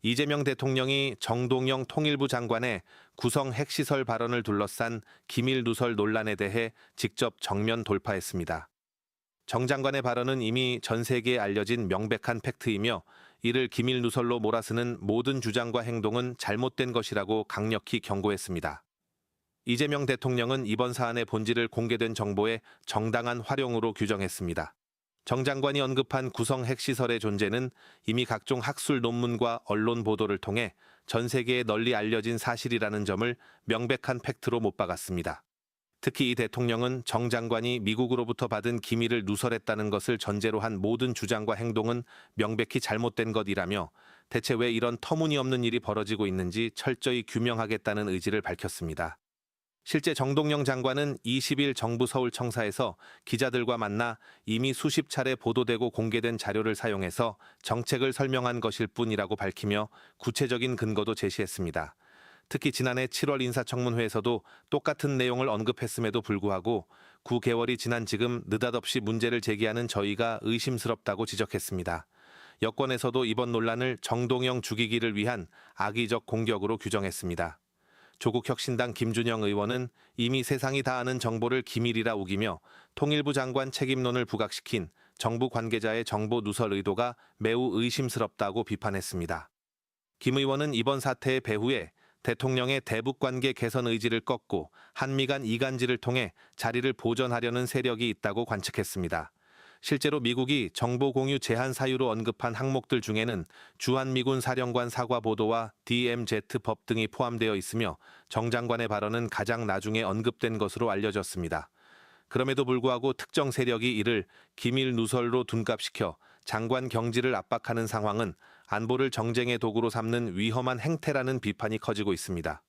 이재명 대통령이 정동영 통일부 장관의 구성 핵시설 발언을 둘러싼 기밀 누설 논란에 대해 직접 정면 돌파했습니다. 정 장관의 발언은 이미 전 세계에 알려진 명백한 팩트이며 이를 기밀 누설로 몰아쓰는 모든 주장과 행동은 잘못된 것이라고 강력히 경고했습니다. 이재명 대통령은 이번 사안의 본질을 공개된 정보의 정당한 활용으로 규정했습니다. 정 장관이 언급한 구성 핵시설의 존재는 이미 각종 학술 논문과 언론 보도를 통해 전 세계에 널리 알려진 사실이라는 점을 명백한 팩트로 못 박았습니다. 특히 이 대통령은 정 장관이 미국으로부터 받은 기밀을 누설했다는 것을 전제로 한 모든 주장과 행동은 명백히 잘못된 것이라며 대체 왜 이런 터무니없는 일이 벌어지고 있는지 철저히 규명하겠다는 의지를 밝혔습니다. 실제 정동영 장관은 20일 정부 서울청사에서 기자들과 만나 이미 수십 차례 보도되고 공개된 자료를 사용해서 정책을 설명한 것일 뿐이라고 밝히며 구체적인 근거도 제시했습니다. 특히 지난해 7월 인사청문회에서도 똑같은 내용을 언급했음에도 불구하고 9개월이 지난 지금 느닷없이 문제를 제기하는 저희가 의심스럽다고 지적했습니다. 여권에서도 이번 논란을 정동영 죽이기를 위한 악의적 공격으로 규정했습니다. 조국혁신당 김준영 의원은 이미 세상이 다 아는 정보를 기밀이라 우기며 통일부 장관 책임론을 부각시킨 정부 관계자의 정보 누설 의도가 매우 의심스럽다고 비판했습니다. 김 의원은 이번 사태의 배후에 대통령의 대북관계 개선 의지를 꺾고 한미 간 이간질을 통해 자리를 보전하려는 세력이 있다고 관측했습니다. 실제로 미국이 정보 공유 제한 사유로 언급한 항목들 중에는 주한미군 사령관 사과 보도와 DMZ 법 등이 포함되어 있으며 정 장관의 발언은 가장 나중에 언급된 것으로 알려졌습니다. 그럼에도 불구하고 특정 세력이 이를 기밀 누설로 둔갑시켜 장관 경지를 압박하는 상황은 안보를 정쟁의 도구로 삼는 위험한 행태라는 비판이 커지고 있습니다.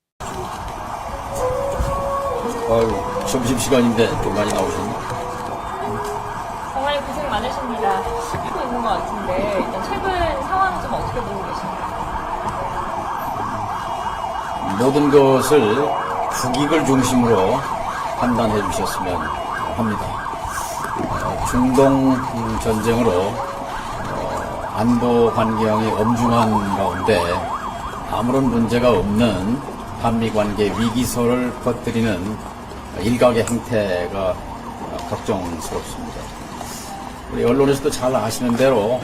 아유, 점심시간인데 좀 많이 나오셨네. 정말 고생 많으십니다. 쉬고 있는 것 같은데 일단 최근 상황 좀 어떻게 보고 계십니까? 모든 것을 국익을 중심으로 판단해 주셨으면 합니다. 중동 전쟁으로 안보 환경이 엄중한 가운데 아무런 문제가 없는 한미 관계 위기설을 퍼뜨리는 일각의 행태가 걱정스럽습니다. 우리 언론에서도 잘 아시는 대로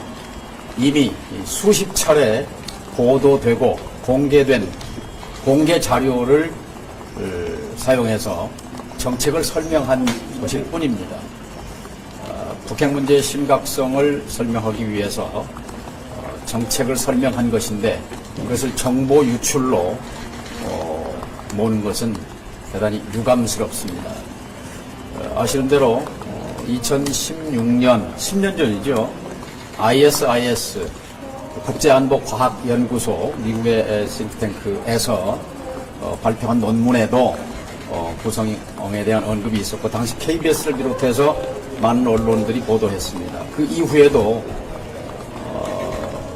이미 수십 차례 보도되고 공개된 공개 자료를 사용해서 정책을 설명한 것일 뿐입니다. 북핵 문제의 심각성을 설명하기 위해서 정책을 설명한 것인데 이것을 정보 유출로 모는 것은 대단히 유감스럽습니다. 아시는 대로 2016년, 10년 전이죠. ISIS, 국제안보과학연구소, 미국의 싱크탱크에서 발표한 논문에도 구성에 대한 언급이 있었고, 당시 KBS를 비롯해서 많은 언론들이 보도했습니다. 그 이후에도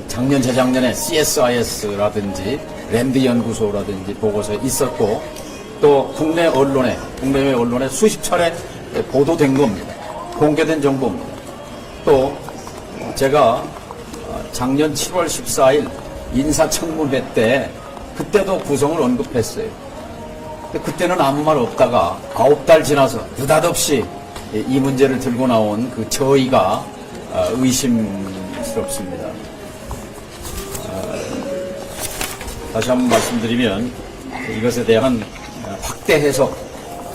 작년, 재작년에 CSIS라든지 랜드 연구소라든지 보고서에 있었고, 또 국내외 언론에 수십 차례 보도된 겁니다. 공개된 정보입니다. 또 제가 작년 7월 14일 인사청문회 때 그때도 구성을 언급했어요. 근데 그때는 아무 말 없다가 9달 지나서 느닷없이 이 문제를 들고 나온 그 저희가 의심스럽습니다. 다시 한번 말씀드리면 이것에 대한 확대 해석,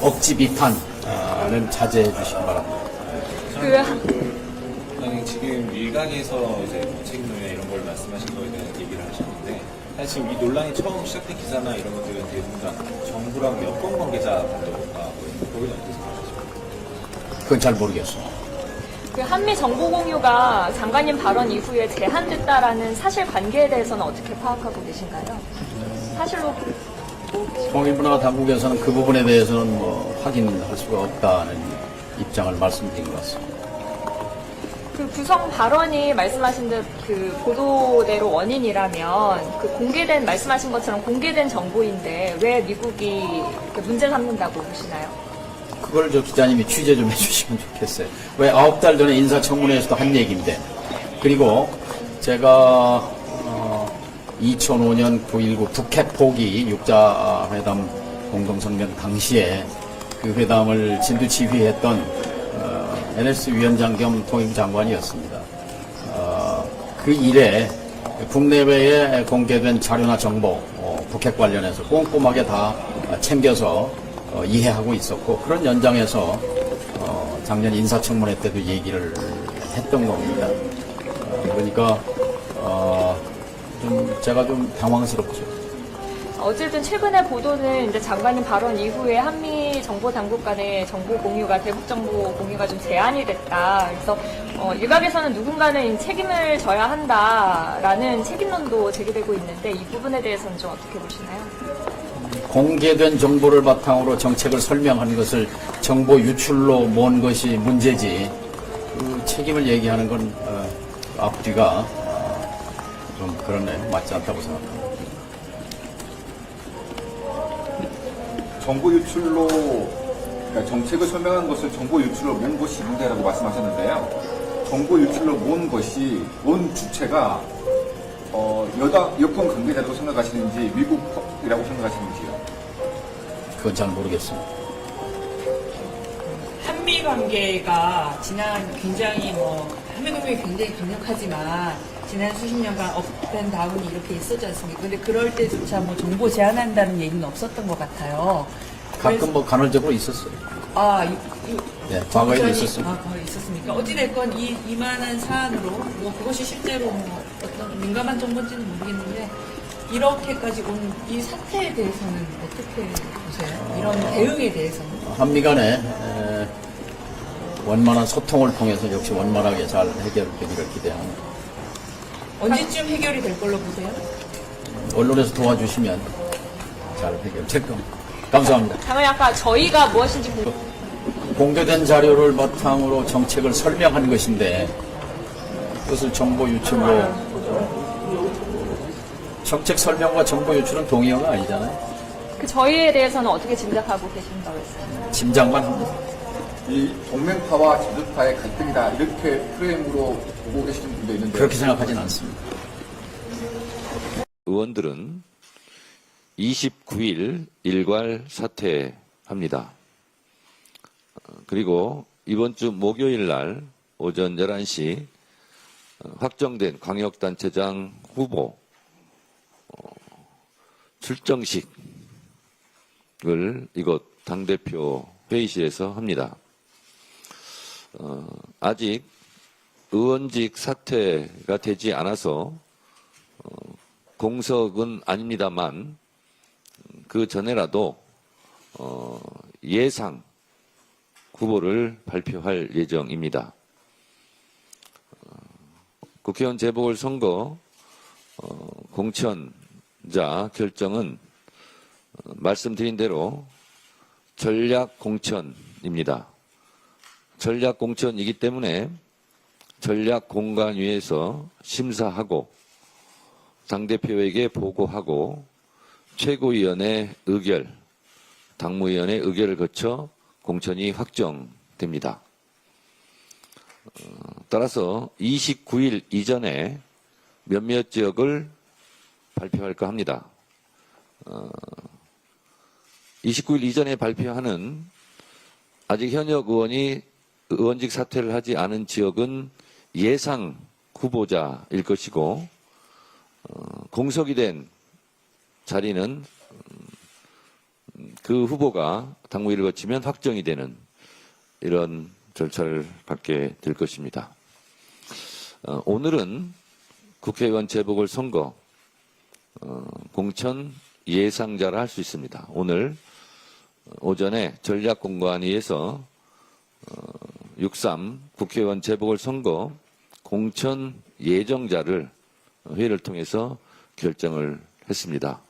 억지 비판은 자제해 주시기 바랍니다. 아니, 지금 일각에서 이제 책임론이나 이런 걸 말씀하신 거에 대한 얘기를 하셨는데, 사실 지금 이 논란이 처음 시작된 기사나 이런 것들은 대부분 다 정부랑 여권 관계자 보도가 거기는 어떻게 생각하십니까? 그건 잘 모르겠어요. 그 한미 정보 공유가 장관님 발언 이후에 제한됐다라는 사실관계에 대해서는 어떻게 파악하고 계신가요? 사실로 통일부나 당국에서는 그 부분에 대해서는 확인할 수가 없다는 입장을 말씀드린 것 같습니다. 그 구성 발언이 말씀하신 듯 그 보도대로 원인이라면 그 공개된 말씀하신 것처럼 공개된 정보인데 왜 미국이 문제 삼는다고 보시나요? 그걸 저 기자님이 취재 좀 해주시면 좋겠어요. 왜 9달 전에 인사청문회에서도 한 얘기인데, 그리고 제가 2005년 9.19 북핵 포기 육자회담 공동성명 당시에 그 회담을 진두지휘했던 NS 위원장 겸 통일부 장관이었습니다. 그 이래 국내외에 공개된 자료나 정보, 북핵 관련해서 꼼꼼하게 다 챙겨서 이해하고 있었고, 그런 연장에서 작년 인사청문회 때도 얘기를 했던 겁니다. 그러니까 제가 좀 당황스럽죠. 어쨌든 최근의 보도는 이제 장관님 발언 이후에 한미 정보 당국 간의 정보 공유가 대북 정보 공유가 좀 제한이 됐다. 그래서 일각에서는 누군가는 책임을 져야 한다라는 책임론도 제기되고 있는데 이 부분에 대해서는 좀 어떻게 보시나요? 공개된 정보를 바탕으로 정책을 설명한 것을 정보 유출로 모은 것이 문제지, 그 책임을 얘기하는 건 앞뒤가 좀 그러네, 맞지 않다고 생각합니다. 정보 유출로, 그러니까 정책을 설명한 것을 정보 유출로 모은 것이 문제라고 말씀하셨는데요. 정보 유출로 모은 것이, 모은 주체가, 여권 관계자라고 생각하시는지, 미국이라고 생각하시는지요? 그건 잘 모르겠습니다. 한미 관계가 굉장히 한미 관계가 굉장히 강력하지만 지난 수십 년간 업된 다운이 이렇게 있었지 않습니까? 근데 그럴 때조차 정보 제한한다는 얘기는 없었던 것 같아요. 가끔 간헐적으로 있었어요. 네, 과거에도 있었습니다. 과거에 있었습니까? 어찌됐건 이만한 사안으로 그것이 실제로 어떤 민감한 정보인지는 모르겠는데 이렇게까지 온 이 사태에 대해서는 어떻게 보세요? 이런 대응에 대해서는? 한미 간에 원만한 소통을 통해서 역시 원만하게 잘 해결되기를 기대합니다. 언제쯤 해결이 될 걸로 보세요? 언론에서 도와주시면 잘 해결될 겁니다. 감사합니다. 장관님 아까 저희가 무엇인지 공개된 자료를 바탕으로 정책을 설명한 것인데 그것을 정보 유출로, 정책 설명과 정보 유출은 동의어가 아니잖아요. 그 저희에 대해서는 어떻게 짐작하고 계신다고 했어요? 짐작만 합니다. 이 동맹파와 제주파의 갈등이다, 이렇게 프레임으로 보고 계시는 분도 있는데. 그렇게 생각하진 않습니다. 의원들은 29일 일괄 사퇴합니다. 그리고 이번 주 목요일 날 오전 11시 확정된 광역단체장 후보 출정식을 이곳 당대표 회의실에서 합니다. 아직 의원직 사퇴가 되지 않아서 공석은 아닙니다만 그 전에라도 예상 후보를 발표할 예정입니다. 국회의원 재보궐선거 공천자 결정은 말씀드린 대로 전략공천입니다. 전략공천이기 때문에 전략공관위에서 심사하고 당대표에게 보고하고 최고위원회 의결, 당무위원회 의결을 거쳐 공천이 확정됩니다. 따라서 29일 이전에 몇몇 지역을 발표할까 합니다. 29일 이전에 발표하는 아직 현역 의원이 의원직 사퇴를 하지 않은 지역은 예상 후보자일 것이고 공석이 된 자리는 그 후보가 당무위를 거치면 확정이 되는 이런 절차를 밟게 될 것입니다. 오늘은 국회의원 재보궐선거 공천 예상자라 할 수 있습니다. 오늘 오전에 전략공관위에서 6.3 국회의원 재보궐선거 공천 예정자를 회의를 통해서 결정을 했습니다.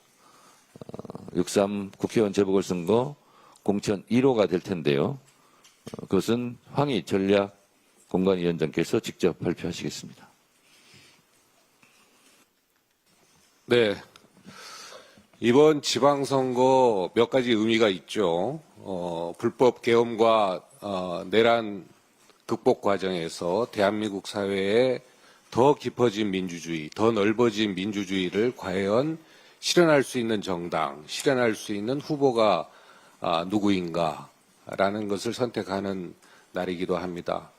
6.3 국회의원 재보궐선거 공천 1호가 될 텐데요. 그것은 황희 전략공관위원장께서 직접 발표하시겠습니다. 네. 이번 지방선거 몇 가지 의미가 있죠. 불법 계엄과 내란 극복 과정에서 대한민국 사회에 더 깊어진 민주주의, 더 넓어진 민주주의를 과연 실현할 수 있는 정당, 실현할 수 있는 후보가 누구인가라는 것을 선택하는 날이기도 합니다.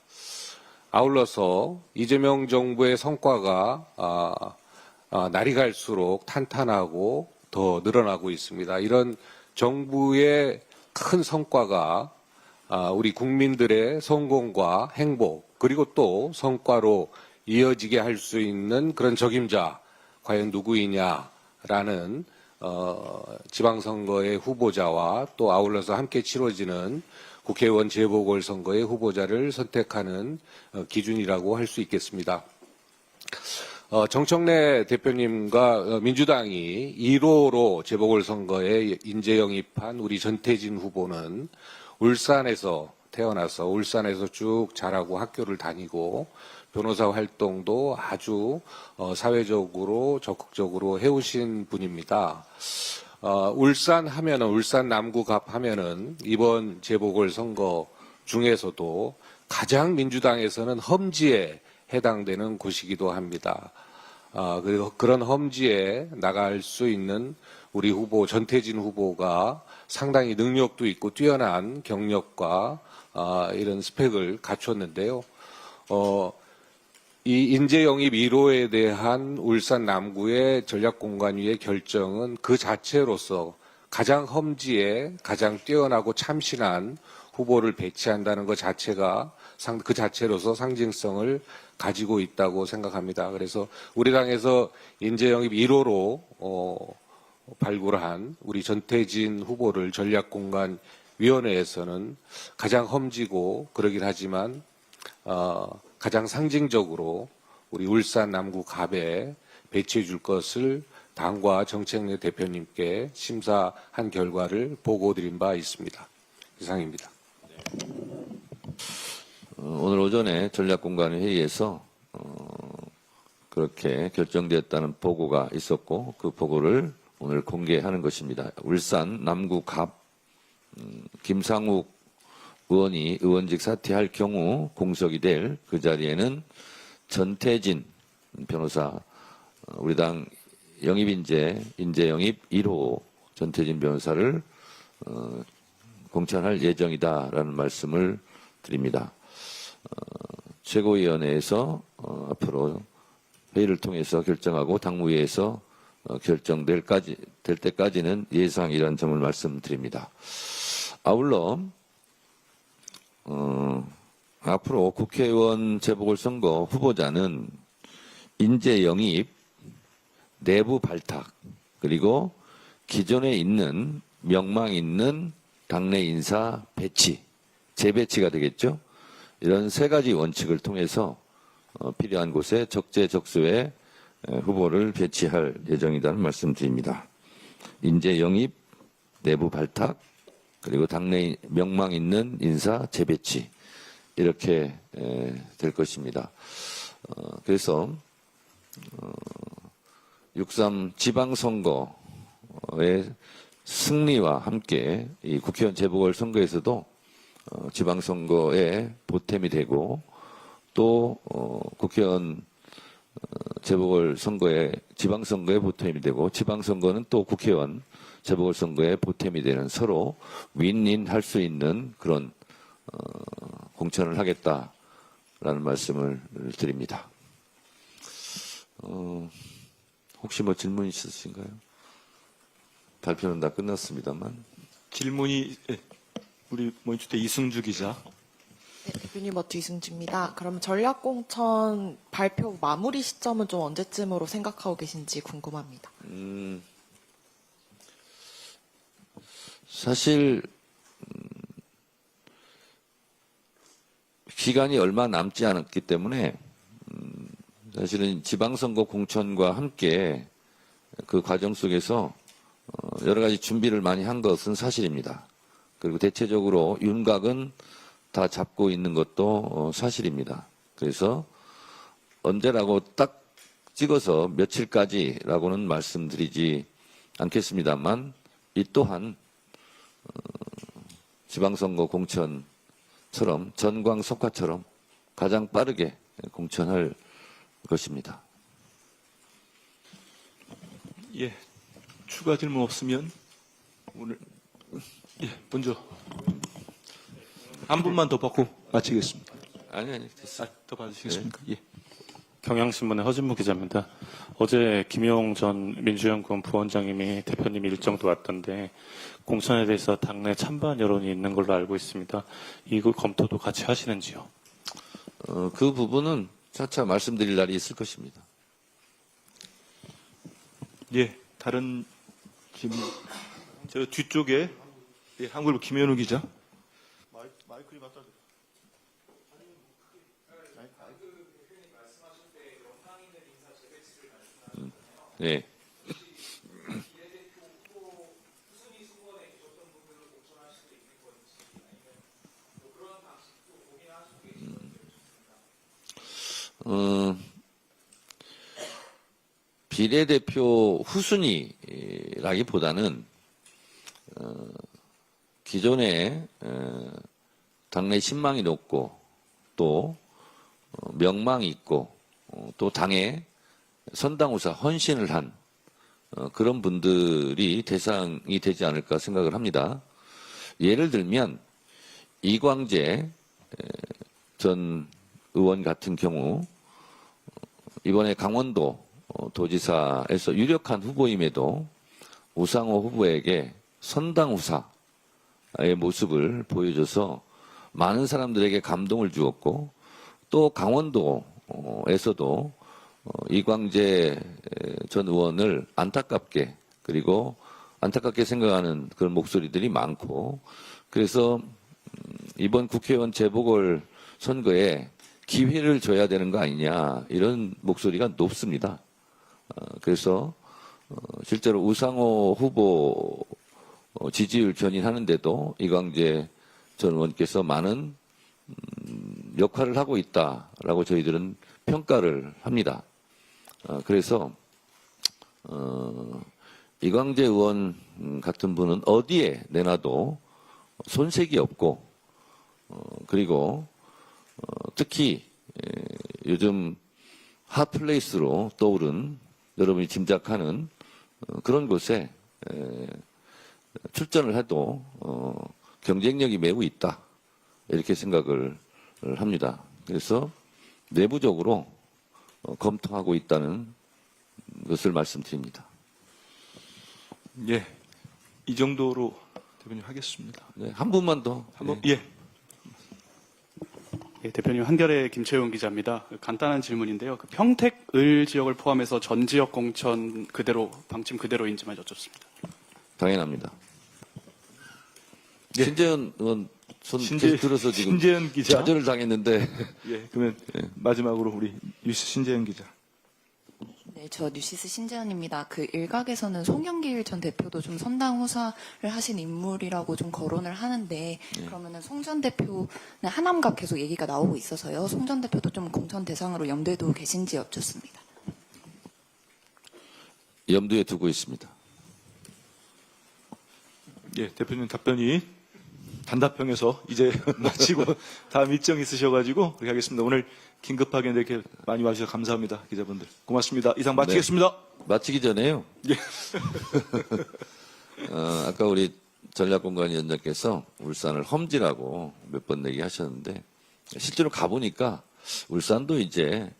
아울러서 이재명 정부의 성과가 날이 갈수록 탄탄하고 더 늘어나고 있습니다. 이런 정부의 큰 성과가 우리 국민들의 성공과 행복 그리고 또 성과로 이어지게 할 수 있는 그런 적임자 과연 누구이냐라는 지방선거의 후보자와 또 아울러서 함께 치러지는 국회의원 재보궐선거의 후보자를 선택하는 기준이라고 할 수 있겠습니다. 정청래 대표님과 민주당이 1호로 재보궐선거에 인재 영입한 우리 전태진 후보는 울산에서 태어나서 울산에서 쭉 자라고 학교를 다니고 변호사 활동도 아주 사회적으로 적극적으로 해오신 분입니다. 울산 하면은 울산 남구갑 하면은 이번 재보궐선거 중에서도 가장 민주당에서는 험지에 해당되는 곳이기도 합니다. 그리고 그런 험지에 나갈 수 있는 우리 후보 전태진 후보가 상당히 능력도 있고 뛰어난 경력과 이런 스펙을 갖췄는데요. 이 인재 영입 1호에 대한 울산 남구의 전략공관위의 결정은 그 자체로서 가장 험지에 가장 뛰어나고 참신한 후보를 배치한다는 것 자체가 그 자체로서 상징성을 가지고 있다고 생각합니다. 그래서 우리 당에서 인재 영입 1호로 발굴한 우리 전태진 후보를 전략공관위원회에서는 가장 험지고 그러긴 하지만 가장 상징적으로 우리 울산 남구 갑에 배치해 줄 것을 당과 정책내 대표님께 심사한 결과를 보고드린 바 있습니다. 이상입니다. 오늘 오전에 전략공관 회의에서 그렇게 결정되었다는 보고가 있었고 그 보고를 오늘 공개하는 것입니다. 울산 남구 갑 김상욱 의원이 의원직 사퇴할 경우 공석이 될 그 자리에는 전태진 변호사 우리 당 인재 영입 1호 전태진 변호사를 공천할 예정이다라는 말씀을 드립니다. 최고위원회에서 앞으로 회의를 통해서 결정하고 당무위에서 결정될 때까지는 예상이라는 점을 말씀드립니다. 아울러 앞으로 국회의원 재보궐선거 후보자는 인재 영입, 내부 발탁, 그리고 기존에 있는 명망 있는 당내 인사 배치, 재배치가 되겠죠. 이런 세 가지 원칙을 통해서 필요한 곳에 적재적소에 후보를 배치할 예정이라는 말씀드립니다. 인재 영입, 내부 발탁, 그리고 당내 명망 있는 인사 재배치 이렇게 될 것입니다. 그래서 6.3 지방선거의 승리와 함께 이 국회의원 재보궐선거에서도 지방선거에 보탬이 되고 또 국회의원 재보궐선거에 지방선거에 보탬이 되고 지방선거는 또 국회의원 재보궐선거에 보탬이 되는 서로 윈윈할 수 있는 그런 공천을 하겠다라는 말씀을 드립니다. 혹시 뭐 질문 있으신가요? 발표는 다 끝났습니다만. 질문이 우리 모니터 이승주 기자. 네, 대표님 이승주입니다. 그럼 전략공천 발표 마무리 시점은 좀 언제쯤으로 생각하고 계신지 궁금합니다. 사실 기간이 얼마 남지 않았기 때문에 사실은 지방선거 공천과 함께 그 과정 속에서 여러 가지 준비를 많이 한 것은 사실입니다. 그리고 대체적으로 윤곽은 다 잡고 있는 것도 사실입니다. 그래서 언제라고 딱 찍어서 며칠까지라고는 말씀드리지 않겠습니다만 이 또한 지방선거 공천처럼 전광석화처럼 가장 빠르게 공천할 것입니다. 예, 추가 질문 없으면 오늘 먼저 한 분만 더 받고 마치겠습니다. 아니 됐어요. 더 받으시겠습니까? 네. 예. 경향신문의 허진무 기자입니다. 어제 김용 전 민주연구원 부원장님이 대표님 일정 도왔던데 공천에 대해서 당내 찬반 여론이 있는 걸로 알고 있습니다. 이거 검토도 같이 하시는지요? 그 부분은 차차 말씀드릴 날이 있을 것입니다. 예, 다른 질문. 저 뒤쪽에 예, 한국일보 김현우 기자. 마이크를 갖다 줘. 네. 비례대표 후순위라기보다는 기존에 당내 신망이 높고 또 명망이 있고 또 당에 선당후사 헌신을 한 그런 분들이 대상이 되지 않을까 생각을 합니다. 예를 들면 이광재 전 의원 같은 경우 이번에 강원도 도지사에서 유력한 후보임에도 우상호 후보에게 선당후사의 모습을 보여줘서 많은 사람들에게 감동을 주었고 또 강원도에서도 이광재 전 의원을 안타깝게 그리고 안타깝게 생각하는 그런 목소리들이 많고 그래서 이번 국회의원 재보궐 선거에 기회를 줘야 되는 거 아니냐 이런 목소리가 높습니다. 그래서 실제로 우상호 후보 지지율 견인하는데도 이광재 전 의원께서 많은 역할을 하고 있다라고 저희들은 평가를 합니다. 그래서 이광재 의원 같은 분은 어디에 내놔도 손색이 없고 그리고 특히 요즘 핫플레이스로 떠오른 여러분이 짐작하는 그런 곳에 출전을 해도 경쟁력이 매우 있다 이렇게 생각을 합니다. 그래서 내부적으로 검토하고 있다는 것을 말씀드립니다. 예, 이 정도로 대표님 하겠습니다. 네, 한 분만 더. 한번 네. 예. 예, 대표님 한겨레 김채용 기자입니다. 간단한 질문인데요. 그 평택 을 지역을 포함해서 전 지역 공천 그대로 방침 그대로인지만 여쭙습니다. 당연합니다. 예. 신재현 의원 손 계속 들어서 지금 신재현 기자. 좌절을 당했는데 예, 그러면 마지막으로 우리 뉴스 신재현 기자. 네, 저 뉴시스 신재현입니다. 그 일각에서는 송영길 전 대표도 좀 선당 후사를 하신 인물이라고 좀 거론을 하는데 그러면은 송 전 대표는 하남갑 계속 얘기가 나오고 있어서요. 송 전 대표도 좀 공천 대상으로 염두에 두고 계신지 여쭙습니다. 염두에 두고 있습니다. 예, 대표님 답변이 단답형에서 이제 마치고 다음 일정 있으셔가지고 그렇게 하겠습니다. 오늘 긴급하게 이렇게 많이 와주셔서 감사합니다. 기자분들. 고맙습니다. 이상 마치겠습니다. 마치기 전에요. 예. 아까 우리 전략공관위원장께서 울산을 험지라고 몇 번 얘기하셨는데 실제로 가보니까 울산도 이제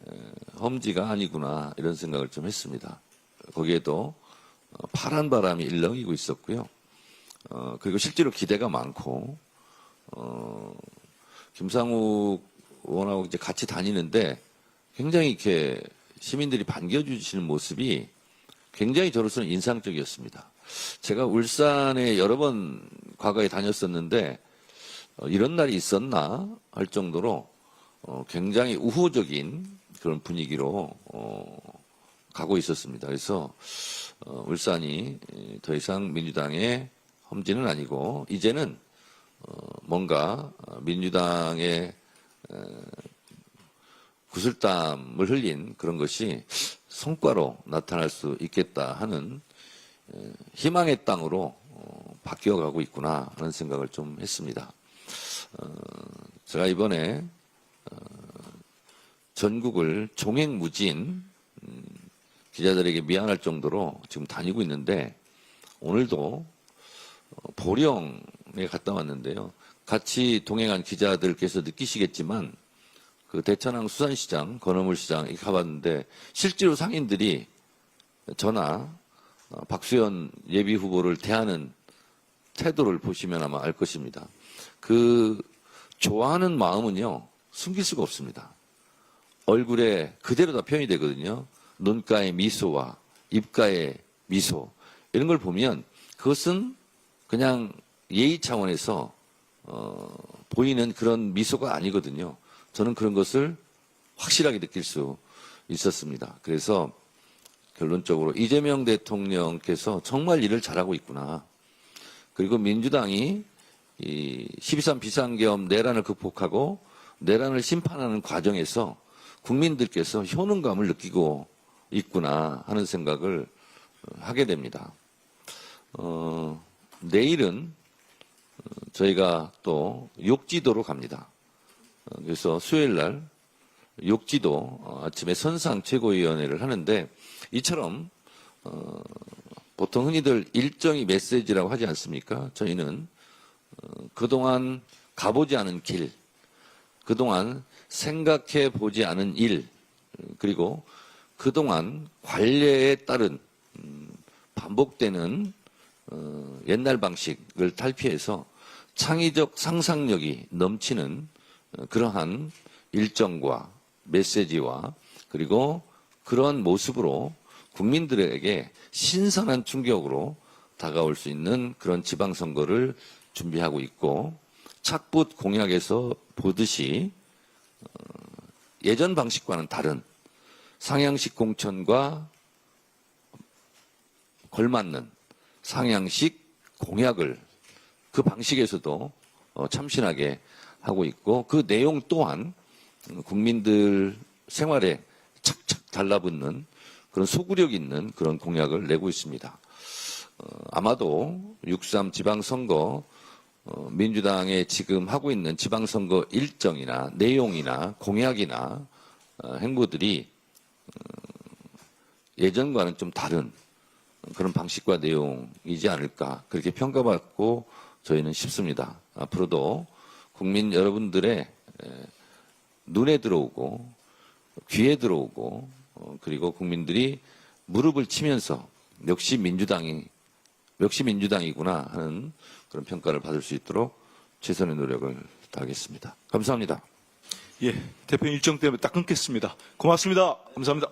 험지가 아니구나 이런 생각을 좀 했습니다. 거기에도 파란 바람이 일렁이고 있었고요. 그리고 실제로 기대가 많고 김상욱 의원하고 이제 같이 다니는데 굉장히 이렇게 시민들이 반겨주시는 모습이 굉장히 저로서는 인상적이었습니다. 제가 울산에 여러 번 과거에 다녔었는데 이런 날이 있었나 할 정도로 굉장히 우호적인 그런 분위기로 가고 있었습니다. 그래서 울산이 더 이상 민주당의 험지는 아니고 이제는 뭔가 민주당의 구슬땀을 흘린 그런 것이 성과로 나타날 수 있겠다 하는 희망의 땅으로 바뀌어가고 있구나 하는 생각을 좀 했습니다. 제가 이번에 전국을 종횡무진 기자들에게 미안할 정도로 지금 다니고 있는데 오늘도 보령에 갔다 왔는데요. 같이 동행한 기자들께서 느끼시겠지만 그 대천항 수산시장, 건어물 시장 이렇게 가봤는데 실제로 상인들이 저나 박수현 예비 후보를 대하는 태도를 보시면 아마 알 것입니다. 그 좋아하는 마음은요 숨길 수가 없습니다. 얼굴에 그대로 다 표현이 되거든요. 눈가의 미소와 입가의 미소 이런 걸 보면 그것은 그냥 예의 차원에서 보이는 그런 미소가 아니거든요. 저는 그런 것을 확실하게 느낄 수 있었습니다. 그래서 결론적으로 이재명 대통령께서 정말 일을 잘하고 있구나. 그리고 민주당이 이 12.3 비상계엄 내란을 극복하고 내란을 심판하는 과정에서 국민들께서 효능감을 느끼고 있구나 하는 생각을 하게 됩니다. 내일은 저희가 또 욕지도로 갑니다. 그래서 수요일 날 욕지도 아침에 선상 최고위원회를 하는데 이처럼 보통 흔히들 일정이 메시지라고 하지 않습니까? 저희는 그동안 가보지 않은 길, 그동안 생각해 보지 않은 일, 그리고 그동안 관례에 따른 반복되는 옛날 방식을 탈피해서 창의적 상상력이 넘치는 그러한 일정과 메시지와 그리고 그러한 모습으로 국민들에게 신선한 충격으로 다가올 수 있는 그런 지방선거를 준비하고 있고 착붙 공약에서 보듯이 예전 방식과는 다른 상향식 공천과 걸맞는 상향식 공약을 그 방식에서도 참신하게 하고 있고 그 내용 또한 국민들 생활에 착착 달라붙는 그런 소구력 있는 그런 공약을 내고 있습니다. 아마도 6.3 지방선거 민주당의 지금 하고 있는 지방선거 일정이나 내용이나 공약이나 행보들이 예전과는 좀 다른 그런 방식과 내용이지 않을까 그렇게 평가받고 저희는 싶습니다. 앞으로도 국민 여러분들의 눈에 들어오고 귀에 들어오고 그리고 국민들이 무릎을 치면서 역시 민주당이구나 하는 그런 평가를 받을 수 있도록 최선의 노력을 다하겠습니다. 감사합니다. 예, 대표님 일정 때문에 딱 끊겠습니다. 고맙습니다. 감사합니다.